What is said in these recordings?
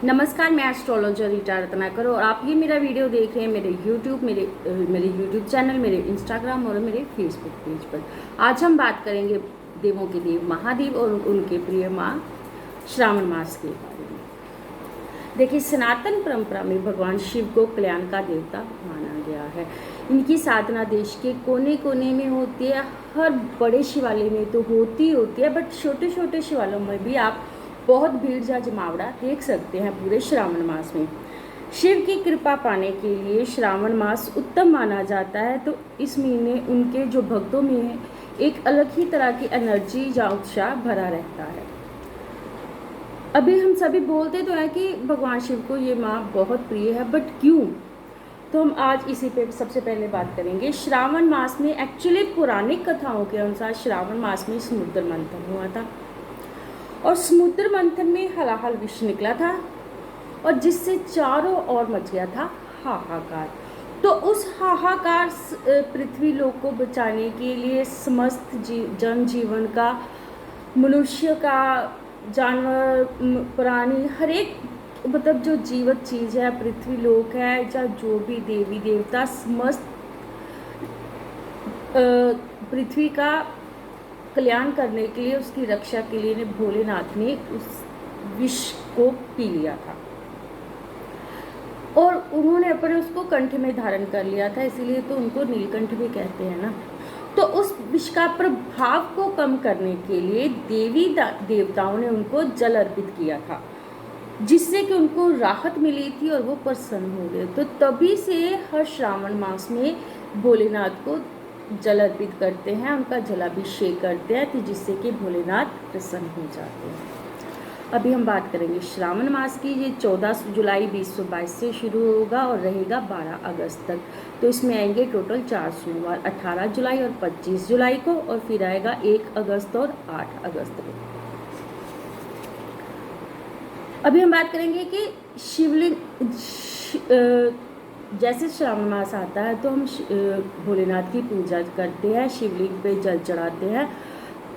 नमस्कार, मैं एस्ट्रोलॉजर रीटा रत्नाकर और आप ये मेरा वीडियो देख रहे हैं मेरे यूट्यूब चैनल, मेरे इंस्टाग्राम और मेरे फेसबुक पेज पर। आज हम बात करेंगे देवों के देव महादेव और उनके प्रिय माँ श्रावण मास के बारे में। देखिए, सनातन परंपरा में भगवान शिव को कल्याण का देवता माना गया है। इनकी साधना देश के कोने कोने में होती है। हर बड़े शिवालय में तो होती है, बट छोटे छोटे शिवालयों में भी आप बहुत भीड़ या जमावड़ा देख सकते हैं पूरे श्रावण मास में। शिव की कृपा पाने के लिए श्रावण मास उत्तम माना जाता है। तो इस महीने उनके जो भक्तों में एक अलग ही तरह की एनर्जी या उत्साह भरा रहता है। अभी हम सभी बोलते तो हैं कि भगवान शिव को ये माँ बहुत प्रिय है, बट क्यों? तो हम आज इसी पे सबसे पहले बात करेंगे। श्रावण मास में एक्चुअली पौराणिक कथाओं के अनुसार श्रावण मास में समुद्र मंथन हुआ था और समुद्र मंथन में हलाहल विष निकला था और जिससे चारों ओर मच गया था हाहाकार। तो उस हाहाकार पृथ्वी लोक को बचाने के लिए समस्त जनजीवन का, मनुष्य का, जानवर, प्राणी, हर एक मतलब जो जीवित चीज़ है, पृथ्वी लोक है या जो भी देवी देवता, समस्त पृथ्वी का कल्याण करने के लिए, उसकी रक्षा के लिए भोलेनाथ ने उस विष को पी लिया था और उन्होंने अपने उसको कंठ में धारण कर लिया था, इसीलिए तो उनको नीलकंठ भी कहते हैं ना। तो उस विष का प्रभाव को कम करने के लिए देवी देवताओं ने उनको जल अर्पित किया था, जिससे कि उनको राहत मिली थी और वो प्रसन्न हो गए। तो तभी से हर श्रावण मास में भोलेनाथ को जल अर्पित करते हैं, उनका जलाभिषेक करते हैं, तो जिससे कि भोलेनाथ प्रसन्न हो जाते हैं। अभी हम बात करेंगे श्रावण मास की। ये 14 जुलाई 2022 से शुरू होगा और रहेगा 12 अगस्त तक। तो इसमें आएंगे टोटल 4 सोमवार, 18 जुलाई और 25 जुलाई को, और फिर आएगा 1 अगस्त और 8 अगस्त को। अभी हम बात करेंगे कि शिवलिंग, जैसे श्रावण मास आता है तो हम भोलेनाथ की पूजा करते हैं, शिवलिंग पे जल चढ़ाते हैं।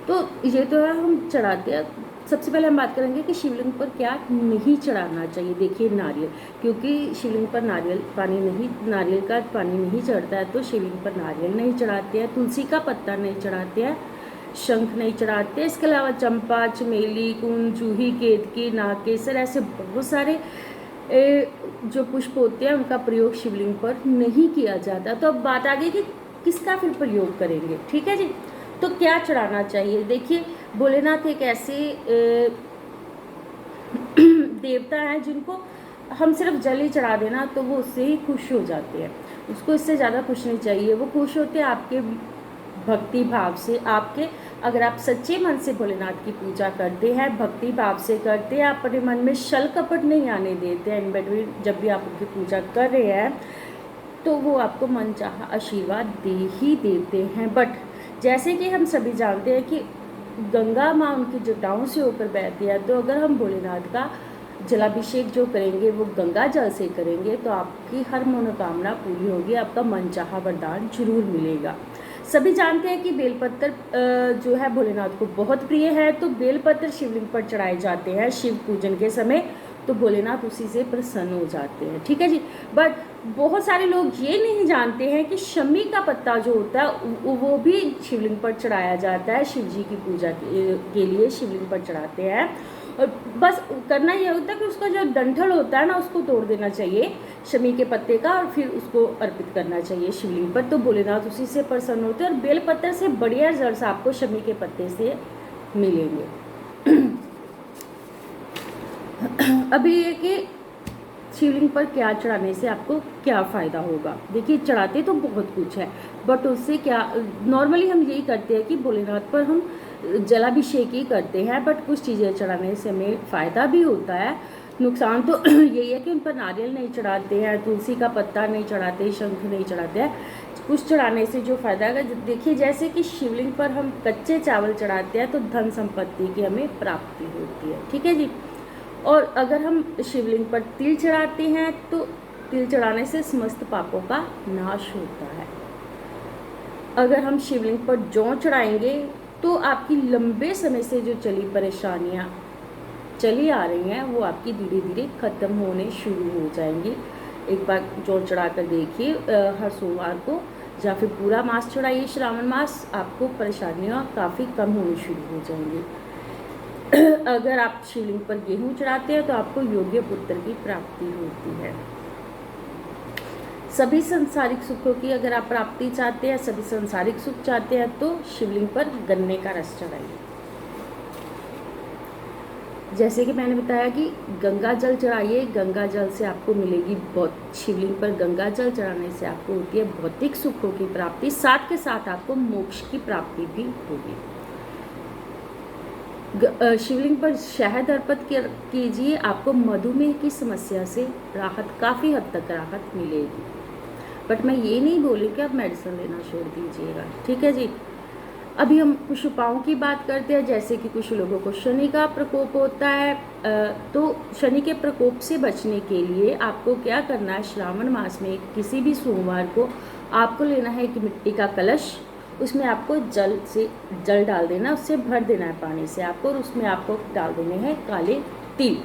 तो ये तो है, हम चढ़ाते हैं। सबसे पहले हम बात करेंगे कि शिवलिंग पर क्या नहीं चढ़ाना चाहिए। देखिए, नारियल, क्योंकि शिवलिंग पर नारियल का पानी नहीं चढ़ता है, तो शिवलिंग पर नारियल नहीं चढ़ाते हैं, तुलसी का पत्ता नहीं चढ़ाते हैं, शंख नहीं चढ़ाते। इसके अलावा चंपा, चमेली, कुंज, जूही, केतकी, नागकेसर, ऐसे बहुत सारे जो पुष्प होते हैं उनका प्रयोग शिवलिंग पर नहीं किया जाता। तो अब बात आ गई कि किसका फिर प्रयोग करेंगे। ठीक है जी, तो क्या चढ़ाना चाहिए। देखिए, भोलेनाथ एक ऐसे देवता हैं जिनको हम सिर्फ जल ही चढ़ा देना तो वो उससे ही खुश हो जाते हैं, उसको इससे ज़्यादा कुछ नहीं चाहिए। वो खुश होते हैं आपके भक्ति भाव से। आपके अगर आप सच्चे मन से भोलेनाथ की पूजा करते हैं, भक्ति भाव से करते हैं, आप अपने मन में छल कपट नहीं आने देते हैं इन बिटवीन, जब भी आप उनकी पूजा कर रहे हैं, तो वो आपको मनचाहा आशीर्वाद दे ही देते हैं। बट जैसे कि हम सभी जानते हैं कि गंगा माँ उनकी जटाओं से होकर बहती है, तो अगर हम भोलेनाथ का जलाभिषेक जो करेंगे वो गंगा जल से करेंगे तो आपकी हर मनोकामना पूरी होगी, आपका मनचाहा वरदान जरूर मिलेगा। सभी जानते हैं कि बेलपत्र जो है भोलेनाथ को बहुत प्रिय है, तो बेलपत्र शिवलिंग पर चढ़ाए जाते हैं शिव पूजन के समय, तो भोलेनाथ उसी से प्रसन्न हो जाते हैं। ठीक है जी, बट बहुत सारे लोग ये नहीं जानते हैं कि शमी का पत्ता जो होता है वो भी शिवलिंग पर चढ़ाया जाता है। शिव जी की पूजा के लिए शिवलिंग पर चढ़ाते हैं, और बस करना यह होता है कि उसका जो डंठल होता है ना, उसको तोड़ देना चाहिए शमी के पत्ते का, और फिर उसको अर्पित करना चाहिए शिवलिंग पर, तो भोलेनाथ उसी से प्रसन्न होते हैं। और बेलपत्र से बढ़िया रिजल्ट आपको शमी के पत्ते से मिलेंगे। अभी ये कि शिवलिंग पर क्या चढ़ाने से आपको क्या फ़ायदा होगा। देखिए, चढ़ाते तो बहुत कुछ है, बट उससे क्या, नॉर्मली हम यही करते हैं कि भोलेनाथ पर हम जलाभिषेक ही करते हैं, बट कुछ चीज़ें चढ़ाने से हमें फ़ायदा भी होता है। नुकसान तो यही है कि उन पर नारियल नहीं चढ़ाते हैं, तुलसी का पत्ता नहीं चढ़ाते, शंख नहीं चढ़ाते हैं। कुछ चढ़ाने से जो फ़ायदा है, देखिए, जैसे कि शिवलिंग पर हम कच्चे चावल चढ़ाते हैं तो धन संपत्ति की हमें प्राप्ति होती है। ठीक है जी, और अगर हम शिवलिंग पर तिल चढ़ाते हैं तो तिल चढ़ाने से समस्त पापों का नाश होता है। अगर हम शिवलिंग पर जौ चढ़ाएंगे तो आपकी लंबे समय से जो चली परेशानियां चली आ रही हैं वो आपकी धीरे धीरे ख़त्म होने शुरू हो जाएंगी। एक बार जोड़ चढ़ा कर देखिए हर सोमवार को या फिर पूरा मास चढ़ाइए श्रावण मास, आपको परेशानियाँ काफ़ी कम होनी शुरू हो जाएंगी। अगर आप शिवलिंग पर गेहूं चढ़ाते हैं तो आपको योग्य पुत्र की प्राप्ति होती है। सभी संसारिक सुखों की अगर आप प्राप्ति चाहते हैं, सभी संसारिक सुख चाहते हैं तो शिवलिंग पर गन्ने का रस चढ़ाइए। जैसे कि मैंने बताया कि गंगा जल चढ़ाइए, गंगा जल से आपको मिलेगी बहुत, शिवलिंग पर गंगा जल चढ़ाने से आपको होती है भौतिक सुखों की प्राप्ति, साथ के साथ आपको मोक्ष की प्राप्ति भी होगी। शिवलिंग पर शहद अर्पित कीजिए, आपको मधुमेह की समस्या से राहत, काफ़ी हद तक राहत मिलेगी। बट मैं ये नहीं बोली कि आप मेडिसिन लेना छोड़ दीजिएगा, ठीक है जी। अभी हम कुछ उपायों की बात करते हैं। जैसे कि कुछ लोगों को शनि का प्रकोप होता है, तो शनि के प्रकोप से बचने के लिए आपको क्या करना है, श्रावण मास में किसी भी सोमवार को आपको लेना है कि मिट्टी का कलश, उसमें आपको जल डाल देना, उससे भर देना है पानी से आपको, और उसमें आपको डाल देने हैं काले तिल,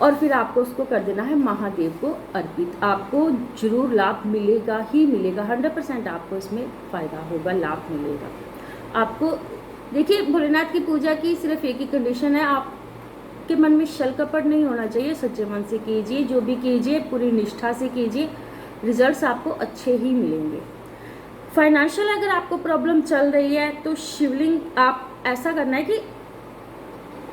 और फिर आपको उसको कर देना है महादेव को अर्पित। आपको जरूर लाभ मिलेगा ही मिलेगा, 100% आपको इसमें फ़ायदा होगा, लाभ मिलेगा आपको। देखिए, भोलेनाथ की पूजा की सिर्फ एक ही कंडीशन है, आपके मन में छल कपट नहीं होना चाहिए, सच्चे मन से कीजिए, जो भी कीजिए पूरी निष्ठा से कीजिए, रिजल्ट्स आपको अच्छे ही मिलेंगे। फाइनेंशियल अगर आपको प्रॉब्लम चल रही है तो शिवलिंग, आप ऐसा करना है कि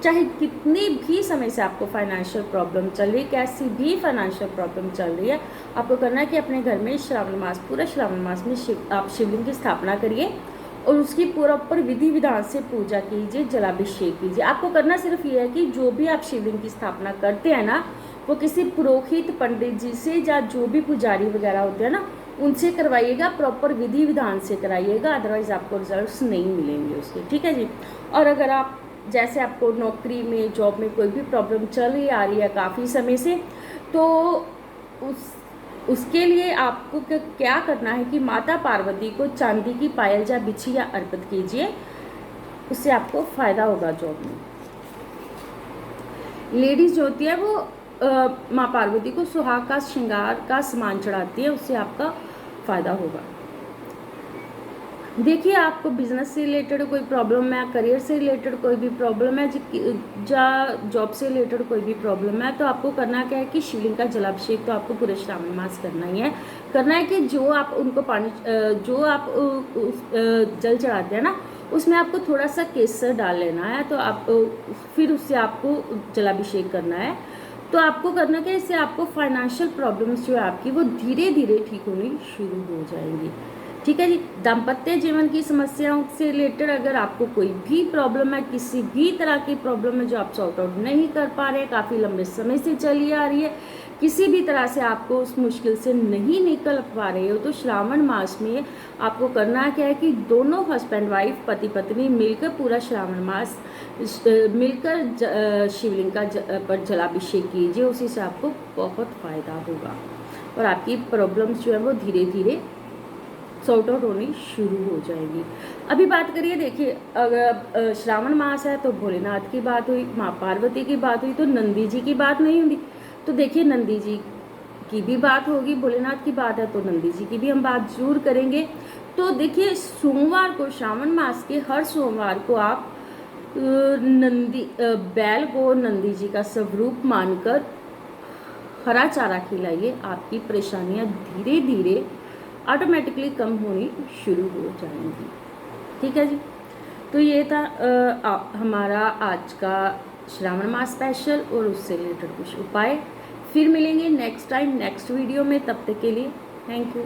चाहे कितनी भी समय से आपको फाइनेंशियल प्रॉब्लम चल रही है, कैसी भी फाइनेंशियल प्रॉब्लम चल रही है, आपको करना है कि अपने घर में श्रावण मास, पूरा श्रावण मास में आप शिवलिंग की स्थापना करिए और उसकी प्रॉपर विधि विधान से पूजा कीजिए, जलाभिषेक कीजिए। आपको करना सिर्फ ये है कि जो भी आप शिवलिंग की स्थापना करते हैं ना, वो किसी पुरोहित पंडित जी से या जो भी पुजारी वगैरह होते हैं ना, उनसे करवाइएगा, प्रॉपर विधि विधान से कराइएगा, अदरवाइज़ आपको रिजल्ट्स नहीं मिलेंगे उसके, ठीक है जी। और अगर आप, जैसे आपको नौकरी में, जॉब में कोई भी प्रॉब्लम चल रही आ रही है काफ़ी समय से, तो उसके लिए आपको क्या करना है कि माता पार्वती को चांदी की पायल या बिछिया अर्पित कीजिए, उससे आपको फ़ायदा होगा जॉब में। लेडीज़ जो होती है वो माँ पार्वती को सुहाग का श्रृंगार का सामान चढ़ाती है, उससे आपका फ़ायदा होगा। देखिए, आपको बिजनेस से रिलेटेड कोई प्रॉब्लम है, करियर से रिलेटेड कोई भी प्रॉब्लम है, या जॉब से रिलेटेड कोई भी प्रॉब्लम है, तो आपको करना क्या है कि शिवलिंग का जलाभिषेक तो आपको पूरे श्रावण मास करना ही है। करना है कि जो आप उनको पानी, जो आप जल चढ़ाते हैं ना, उसमें आपको थोड़ा सा केसर डाल लेना है, तो आप फिर उससे आपको जलाभिषेक करना है। तो आपको करना क्या है, इससे आपको फाइनेंशियल प्रॉब्लम्स जो है आपकी वो धीरे धीरे ठीक होनी शुरू हो जाएंगी, ठीक है जी। दाम्पत्य जीवन की समस्याओं से रिलेटेड अगर आपको कोई भी प्रॉब्लम है, किसी भी तरह की प्रॉब्लम है जो आप सॉर्ट आउट नहीं कर पा रहे, काफ़ी लंबे समय से चली आ रही है, किसी भी तरह से आपको उस मुश्किल से नहीं निकल पा रहे हो, तो श्रावण मास में आपको करना क्या है कि दोनों हस्बैंड वाइफ, पति पत्नी मिलकर पूरा श्रावण मास मिलकर शिवलिंग का पर जलाभिषेक कीजिए, उसी से आपको बहुत फ़ायदा होगा और आपकी प्रॉब्लम्स जो है वो धीरे धीरे सॉर्ट आउट होनी शुरू हो जाएगी। अभी बात करिए, देखिए, अगर श्रावण मास है तो भोलेनाथ की बात हुई, माँ पार्वती की बात हुई, तो नंदी जी की बात नहीं हुई। तो देखिए, नंदी जी की भी बात होगी, भोलेनाथ की बात है तो नंदी जी की भी हम बात जरूर करेंगे। तो देखिए, सोमवार को, श्रावण मास के हर सोमवार को आप बैल को नंदी जी का स्वरूप मानकर हरा चारा खिलाइए, आपकी परेशानियां धीरे धीरे ऑटोमेटिकली कम होनी शुरू हो जाएंगी, ठीक है जी। तो ये था हमारा आज का श्रावण मास स्पेशल और उससे रिलेटेड कुछ उपाय। फिर मिलेंगे नेक्स्ट टाइम नेक्स्ट वीडियो में, तब तक के लिए थैंक यू।